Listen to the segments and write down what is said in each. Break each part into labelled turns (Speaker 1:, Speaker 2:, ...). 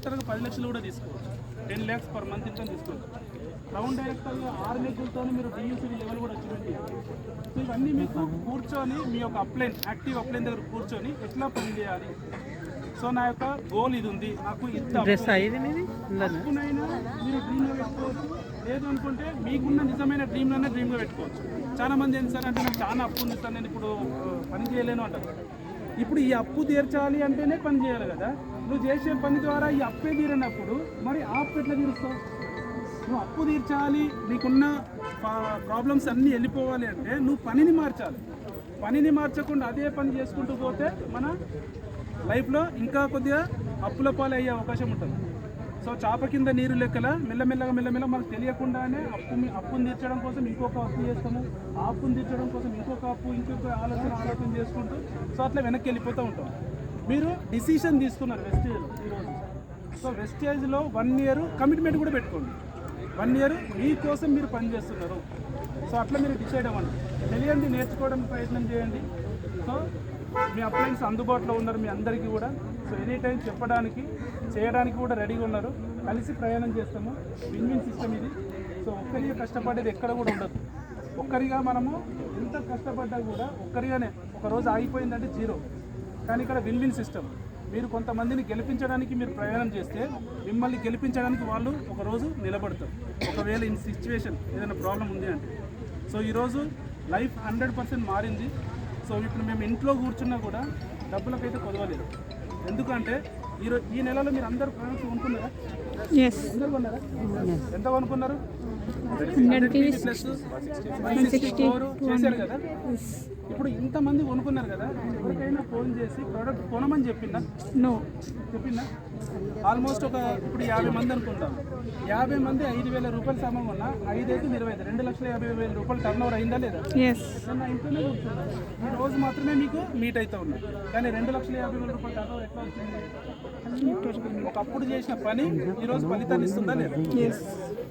Speaker 1: డైరెక్టర్గా 10 లక్షలు కూడా తీసుకోవచ్చు, 10 lakhs per month ఇన్కమ్ తీసుకోవచ్చు. రౌండ్ డైరెక్టర్గా 6 లక్షలతో మీరు డియూసీ లెవెల్ కూడా అచీవ్మెంట్ చేయాలి. సో ఇవన్నీ మీకు కూర్చొని మీ యొక్క అప్లైన్ యాక్టివ్ అప్లైన్ దగ్గర కూర్చొని ఎట్లా పని చేయాలి. సో నా యొక్క గోల్ ఇది ఉంది, నాకు ఇంత అప్పునైనా మీరు డ్రీమ్గా పెట్టుకోవచ్చు, లేదు అనుకుంటే మీకున్న నిజమైన డ్రీమ్లోనే డ్రీమ్గా పెట్టుకోవచ్చు. చాలా మంది ఏంటి సార్ అంటే నాకు చాలా అప్పు ఉంది సార్, నేను ఇప్పుడు పని చేయలేను అంటారు. ఇప్పుడు ఈ అప్పు తీర్చాలి అంటేనే పని చేయాలి కదా. నువ్వు చేసే పని ద్వారా ఈ అప్పే తీరినప్పుడు మరి ఆ అప్పు ఎట్లా తీరుస్తావు? నువ్వు అప్పు తీర్చాలి, నీకున్న ప్రాబ్లమ్స్ అన్నీ వెళ్ళిపోవాలి అంటే నువ్వు పనిని మార్చాలి. పనిని మార్చకుండా అదే పని చేసుకుంటూ పోతే మన లైఫ్లో ఇంకా కొద్దిగా అప్పుల పాలు అయ్యే అవకాశం ఉంటుంది. సో చాప కింద నీరు లెక్కల మెల్లమెల్లగా మనకు తెలియకుండానే అప్పును తీర్చడం కోసం ఇంకొక అప్పు చేస్తాము, ఆ అప్పును తీర్చడం కోసం ఇంకొక ఆలోచన చేసుకుంటూ సో అట్లా వెనక్కి వెళ్ళిపోతూ ఉంటాం. మీరు డిసిషన్ తీసుకున్నారు వెస్టేజ్లో ఈరోజు. సో వెస్టేజ్లో 1 year కమిట్మెంట్ కూడా పెట్టుకోండి. 1 year మీకోసం మీరు పని చేస్తున్నారు. సో అట్లా మీరు డిసైడ్ అవ్వండి, తెలియండి, నేర్చుకోవడానికి ప్రయత్నం చేయండి. సో మీ అప్లైన్స్ అందుబాటులో ఉన్నారు మీ అందరికీ కూడా. సో ఎనీ టైం చెప్పడానికి చేయడానికి కూడా రెడీగా ఉన్నారు. కలిసి ప్రయాణం చేస్తాము. విన్ సిస్టమ్ ఇది. సో ఒక్కరిగా కష్టపడేది ఎక్కడ కూడా ఉండదు. ఒక్కరిగా మనము ఎంత కష్టపడ్డా కూడా ఒక్కరిగానే ఒకరోజు ఆగిపోయిందంటే జీరో. కానీ ఇక్కడ విన్ సిస్టమ్. మీరు కొంతమందిని గెలిపించడానికి మీరు ప్రయాణం చేస్తే మిమ్మల్ని గెలిపించడానికి వాళ్ళు ఒకరోజు నిలబడతారు, ఒకవేళ ఇన్ సిచ్యువేషన్ ఏదైనా ప్రాబ్లం ఉంది అంటే. సో ఈరోజు లైఫ్ 100% మారింది. సో ఇప్పుడు మేము ఇంట్లో కూర్చున్నా కూడా డబ్బులకైతే కొదవలేదు. ఎందుకంటే ఈ నెలలో మీరు అందరు ప్రొడక్ట్స్ కొనుక్కున్నారా? అందరు కొన్నారా? ఎంత కొనుక్కున్నారు? 164 చేశారు కదా. ఇప్పుడు ఇంతమంది కొనుక్కున్నారు కదా, ఎవరికైనా ఫోన్ చేసి ప్రోడక్ట్ కొనమని చెప్పిందా? చెప్పిందా? ఆల్మోస్ట్ ఇప్పుడు 50 మంది అనుకుంటాం. 50 మంది 5,000 రూపాయలు సామాన్ కొన్నా 5 అయితే 25, 2,50,000 రూపాయలు టర్న్ ఓవర్ అయిందా లేదా? నా ఇంట్లోనే కూర్చున్నారు. ఈ రోజు మాత్రమే మీకు మీట్ అవుతా ఉన్నా, కానీ 2,50,000 రూపాయలు టర్న్ ఓవర్ ఎట్లా వచ్చింది? ఒకప్పుడు చేసిన పని ఈరోజు ఫలితాన్ని ఇస్తుందా లేదా?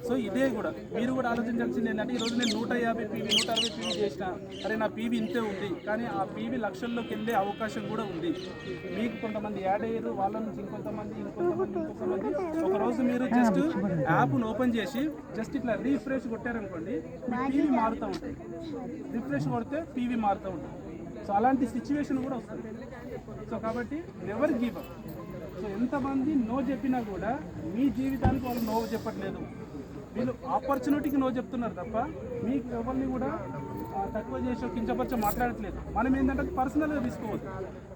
Speaker 1: సో ఇదే కూడా మీరు కూడా ఆలోచించాల్సింది ఏంటంటే ఈరోజు నేను 150 PV 160 PV చేసిన, అరే నా PV ఇంతే ఉంది, కానీ ఆ PV లక్షల్లోకి వెళ్ళే అవకాశం కూడా ఉంది. మీకు కొంతమంది యాడ్ అయ్యారు, వాళ్ళ నుంచి ఇంకొంతమంది ఒకరోజు మీరు జస్ట్ యాప్ను ఓపెన్ చేసి జస్ట్ ఇట్లా రీఫ్రెష్ కొట్టారనుకోండి, PV మారుతూ ఉంటుంది. రిఫ్రెష్ కొడితే PV మారుతూ ఉంటుంది. సో అలాంటి సిచ్యువేషన్ కూడా వస్తుంది. సో కాబట్టి ఎవరు గివ్ అప్. సో ఎంతమంది నో చెప్పినా కూడా మీ జీవితానికి వాళ్ళు నో చెప్పట్లేదు. వీళ్ళు ఆపర్చునిటీకి నో చెప్తున్నారు తప్ప మీకు ఎవరిని కూడా తక్కువ చేసో కించపరిచో మాట్లాడట్లేదు. మనం ఏంటంటే పర్సనల్గా తీసుకోవద్దు.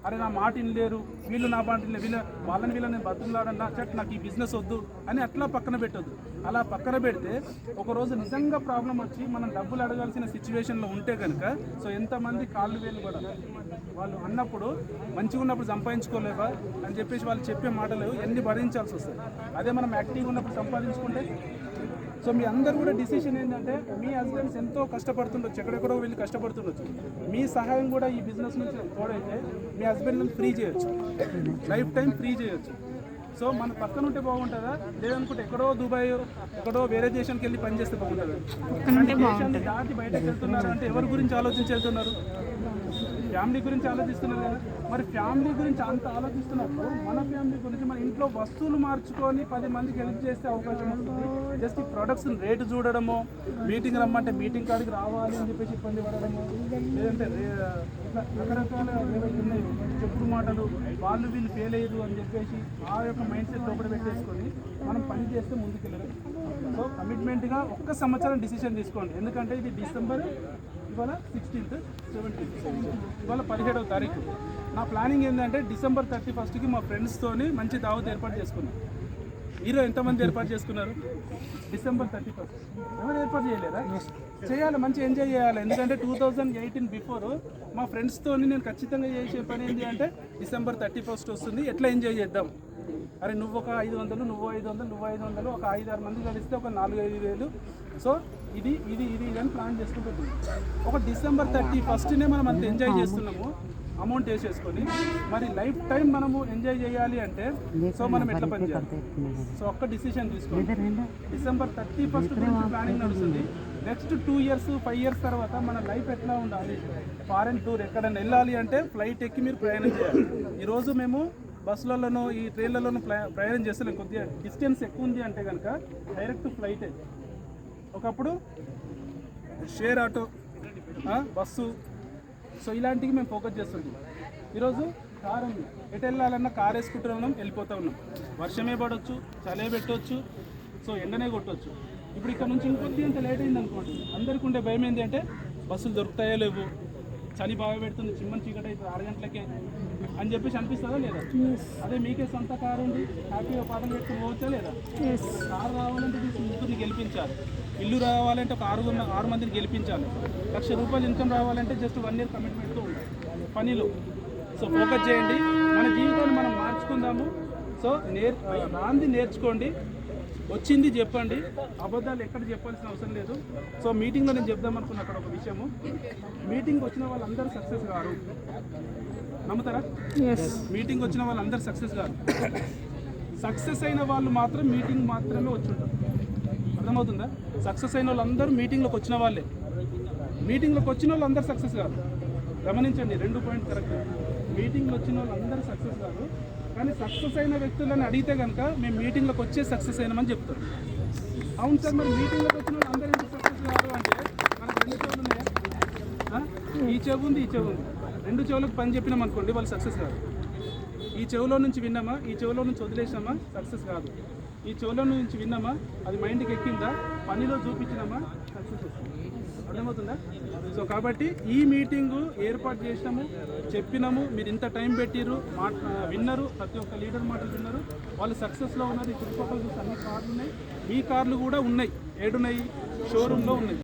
Speaker 1: అరే నా మాట వినలేరు, వీళ్ళు నా మాట వినలేరు, వీళ్ళని బతులాడన్నా చెట్ నాకు ఈ బిజినెస్ వద్దు అని అట్లా పక్కన పెట్టొద్దు. అలా పక్కన పెడితే ఒకరోజు నిజంగా ప్రాబ్లం వచ్చి మనం డబ్బులు అడగాల్సిన సిచ్యువేషన్లో ఉంటే కనుక సో ఎంతమంది కాళ్ళు వేలు కూడా వాళ్ళు అన్నప్పుడు మంచిగా ఉన్నప్పుడు సంపాదించుకోలేవా అని చెప్పేసి వాళ్ళు చెప్పే మాటలు ఎన్ని భరించాల్సి వస్తుంది. అదే మనం యాక్టివ్గా ఉన్నప్పుడు సంపాదించుకుంటే. సో మీ అందరు కూడా డిసిషన్ ఏంటంటే మీ హస్బెండ్స్ ఎంతో కష్టపడుతుండొచ్చు, ఎక్కడెక్కడో వెళ్ళి కష్టపడుతుండొచ్చు. మీ సహాయం కూడా ఈ బిజినెస్ నుంచి తోడైతే మీ హస్బెండ్ని ఫ్రీ చేయొచ్చు, లైఫ్ టైం ఫ్రీ చేయొచ్చు. సో మన పక్కన ఉంటే బాగుంటుందా, లేదనుకుంటే ఎక్కడో దుబాయ్ ఎక్కడో వేరే దేశానికి వెళ్ళి పనిచేస్తే బాగుంటుందా? దేశాన్ని దాటి బయటకు వెళ్తున్నారు అంటే ఎవరి గురించి ఆలోచించి వెళ్తున్నారు? ఫ్యామిలీ గురించి ఆలోచిస్తున్నారు కదా. మరి ఫ్యామిలీ గురించి అంత ఆలోచిస్తున్నప్పుడు మన ఫ్యామిలీ గురించి మన ఇంట్లో వస్తువులు మార్చుకొని 10 మందికి హెల్ప్ చేసే అవకాశం ఉంటుంది. జస్ట్ ఈ ప్రొడక్ట్స్ రేటు చూడడము, మీటింగ్ రమ్మంటే మీటింగ్ కాడికి రావాలి అని చెప్పేసి ఇబ్బంది పడడము, లేదంటే రకరకాల ఉన్నాయి చెప్పుడు మాటలు, వాళ్ళు వీళ్ళు ఫెయిల్ అయ్యారు అని చెప్పేసి ఆ యొక్క మైండ్ సెట్ లోపల పెట్టేసుకొని మనం పని చేస్తే ముందుకెళ్ళడం. సో కమిట్మెంట్గా 1 సంవత్సరం డిసిషన్ తీసుకోండి. ఎందుకంటే ఇది డిసెంబర్, ఇవాళ 16th 17th, ఇవాళ 17వ తారీఖు. నా ప్లానింగ్ ఏంటంటే డిసెంబర్ 31st మా ఫ్రెండ్స్తోని మంచి దావత్ ఏర్పాటు చేసుకున్నాను. ఈరోజు ఎంతమంది ఏర్పాటు చేసుకున్నారు? డిసెంబర్ 31 ఎవరు ఏర్పాటు చేయలేరా? చేయాలి, మంచి ఎంజాయ్ చేయాలి. ఎందుకంటే 2018 బిఫోర్ మా ఫ్రెండ్స్తోని నేను ఖచ్చితంగా చేసే పని ఏంటి అంటే డిసెంబర్ 31 వస్తుంది, ఎట్లా ఎంజాయ్ చేద్దాం. అరే నువ్వు ఒక 500, నువ్వు 500, ఒక 5-6 మంది కలిస్తే ఒక 4-5 వేలు. సో ఇది అని ప్లాన్ చేసుకుంటుంది. ఒక డిసెంబర్ 31నే మనం అంత ఎంజాయ్ చేస్తున్నాము, అమౌంట్ వేసేసుకొని. మరి లైఫ్ టైం మనము ఎంజాయ్ చేయాలి అంటే సో మనం ఎట్లా పని చేయాలి? సో ఒక్క డిసిషన్ తీసుకోండి. డిసెంబర్ 31 గురించి ప్లానింగ్ నడుస్తుంది. నెక్స్ట్ 2 years 5 years తర్వాత మన లైఫ్ ఎట్లా ఉండాలి? ఫారెన్ టూర్ ఎక్కడైనా వెళ్ళాలి అంటే ఫ్లైట్ ఎక్కి మీరు ప్రయాణం చేయాలి. ఈరోజు మేము బస్సులలోనూ ఈ ట్రైన్లలోనూ ప్రయాణం చేస్తలేం. కొద్దిగా డిస్టెన్స్ ఎక్కువ ఉంది అంటే కనుక డైరెక్ట్ ఫ్లైటే. ఒకప్పుడు షేర్ ఆటో, బస్సు, సో ఇలాంటివి మేము ఫోకస్ చేస్తున్నాం. ఈరోజు కార్ ఉంది, ఎటు వెళ్ళాలన్నా కార్ వేసుకుంటున్నాం, వెళ్ళిపోతూ ఉన్నాం. వర్షమే పడవచ్చు, చలే పెట్టవచ్చు, సో ఎండనే కొట్టవచ్చు. ఇప్పుడు ఇక్కడ నుంచి ఇంకొద్ది అంత లేట్ అయింది అనుకోండి, అందరికీ ఉండే భయం ఏంటి అంటే బస్సులు దొరుకుతాయో లేవు, చలి బాగా పెడుతుంది, చిమ్మని చీకటి అవుతుంది 6 గంటలకే అని చెప్పేసి అనిపిస్తుందా లేదా? అదే మీకే సొంత కారు ఉంది, హ్యాపీగా పాటలు పెట్టుకుని పోవచ్చా లేదా? కారు రావాలంటే ముగ్గురిని గెలిపించాలి, ఇల్లు రావాలంటే ఒక 6 మందిని గెలిపించాలి, ₹1,00,000 ఇన్కమ్ రావాలంటే జస్ట్ 1 ఇయర్ కమిట్మెంట్తో ఉండాలి పనిలో. సో ఫోకస్ చేయండి, మన జీవితాన్ని మనం మార్చుకుందాము. సో రాంది నేర్చుకోండి, వచ్చింది చెప్పండి, అబద్ధాలు ఎక్కడ చెప్పాల్సిన అవసరం లేదు. సో మీటింగ్లో నేను చెప్దాం అనుకున్న అక్కడ ఒక విషయము, మీటింగ్కి వచ్చిన వాళ్ళందరూ సక్సెస్ కారు, నమ్ముతారా? మీటింగ్ వచ్చిన వాళ్ళందరూ సక్సెస్ కారు. సక్సెస్ అయిన వాళ్ళు మాత్రం మీటింగ్ మాత్రమే వచ్చి ఉంటారు. అర్థమవుతుందా? సక్సెస్ అయిన వాళ్ళందరూ మీటింగ్లోకి వచ్చిన వాళ్ళే. మీటింగ్లోకి వచ్చిన వాళ్ళు అందరూ సక్సెస్ కాదు. గమనించండి, 2 పాయింట్ కరెక్ట్. మీటింగ్లో వచ్చిన వాళ్ళు అందరూ సక్సెస్ కాదు, కానీ సక్సెస్ అయిన వ్యక్తులను అడిగితే కనుక మేము మీటింగ్లోకి వచ్చే సక్సెస్ అయినామని చెప్తారు. అవును సార్, మరి మీటింగ్లోకి వచ్చిన వాళ్ళు అందరూ ఎందుకు సక్సెస్ కాదు అంటే మనకు 2 చెవులు ఉన్నాయా? ఈ చెవు ఉంది, ఈ చెవు ఉంది. 2 చెవులకు పని చెప్పినాం అనుకోండి, వాళ్ళు సక్సెస్ కాదు. ఈ చెవులో నుంచి విన్నామా, ఈ చెవులో నుంచి వదిలేసామా, సక్సెస్ కాదు. ఈ చెవులో నుంచి విన్నామా, అది మైండ్కి ఎక్కిందా, పనిలో చూపించినామా, సక్సెస్ వస్తుంది. అర్థమవుతుందా? సో కాబట్టి ఈ మీటింగు ఏర్పాటు చేసినాము, చెప్పినాము, మీరు ఇంత టైం పెట్టిర్రు, విన్నారు, ప్రతి ఒక్క లీడర్ మాటలు విన్నారు, వాళ్ళు సక్సెస్లో ఉన్నారు. ఈ చుట్టుపక్కల చూస్తే అన్ని కార్లు ఉన్నాయి, మీ కార్లు కూడా ఉన్నాయి. ఏడున్నాయి? షోరూంలో ఉన్నాయి.